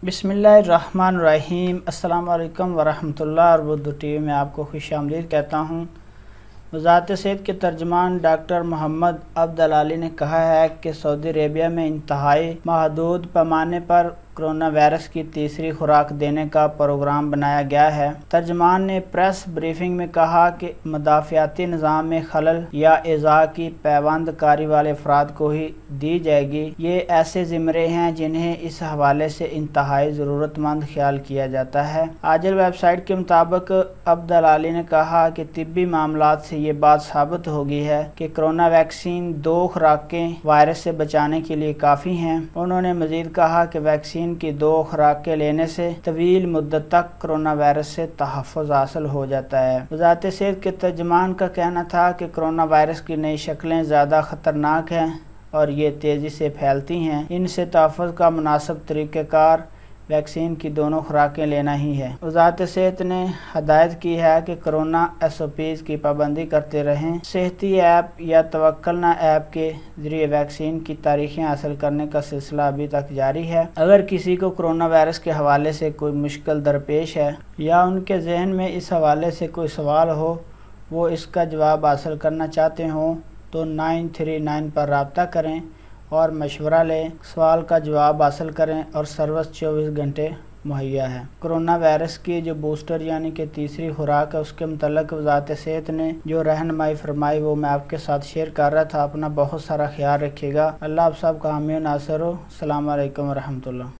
बिस्मिल्लाहिर्रहमानिर्रहीम। अस्सलाम वालेकुम वरहमतुल्लाह। और बुद्ध टीवी में आपको खुश आमदीद कहता हूँ। वज़ारत सेहत के तर्जमान डॉक्टर मोहम्मद अब्दुल-अली ने कहा है कि सऊदी अरेबिया में इंतहाई महदूद पैमाने पर कोरोना वायरस की तीसरी खुराक देने का प्रोग्राम बनाया गया है। तर्जमान ने प्रेस ब्रीफिंग में कहा कि मदाफ़ियाती निज़ाम में खलल या इज़ा की पैबंद कारी वाले अफराद को ही दी जाएगी। ये ऐसे ज़िम्रे हैं जिन्हें इस हवाले से इंतहाई ज़रूरतमंद ख्याल किया जाता है। आजल वेबसाइट के मुताबिक अब्दुल-अली ने कहा कि तिब्बी मामलात से ये बात साबित हो गई है कि कोरोना वैक्सीन 2 खुराकें वायरस से बचाने के लिए काफ़ी हैं। उन्होंने मज़ीद कहा कि वैक्सीन की 2 खुराकें लेने से तवील मुद्दत तक कोरोना वायरस से तहफ़्फ़ुज़ हासिल हो जाता है। वज़ारत सेहत के तर्जमान का कहना था कि कोरोना वायरस की नई शक्लें ज़्यादा ख़तरनाक हैं और ये तेज़ी से फैलती हैं। इनसे तहफ़्फ़ुज़ का मुनासिब तरीक़ाकार वैक्सीन की 2 खुराकें लेना ही है। वज़ारत सेहत ने हदायत की है कि कोरोना SOPs की पाबंदी करते रहें। सेहती ऐप या तवक्कलना ऐप के ज़रिए वैक्सीन की तारीखें हासिल करने का सिलसिला अभी तक जारी है। अगर किसी को कोरोना वायरस के हवाले से कोई मुश्किल दरपेश है या उनके जहन में इस हवाले से कोई सवाल हो, वो इसका जवाब हासिल करना चाहते हों तो 939 पर रब्ता करें और मशवरा लें। सवाल का जवाब हासिल करें और सर्विस 24 घंटे मुहैया है। कोरोना वायरस की जो बूस्टर यानी कि तीसरी खुराक है, उसके मुतल्लिक़ वज़ारत सेहत ने जो रहनुमाई फरमाई वो मैं आपके साथ शेयर कर रहा था। अपना बहुत सारा ख्याल रखिएगा। अल्लाह आप सब का हामी नासर हो। अस्सलाम वालेकुम वरहमतुल्लाह।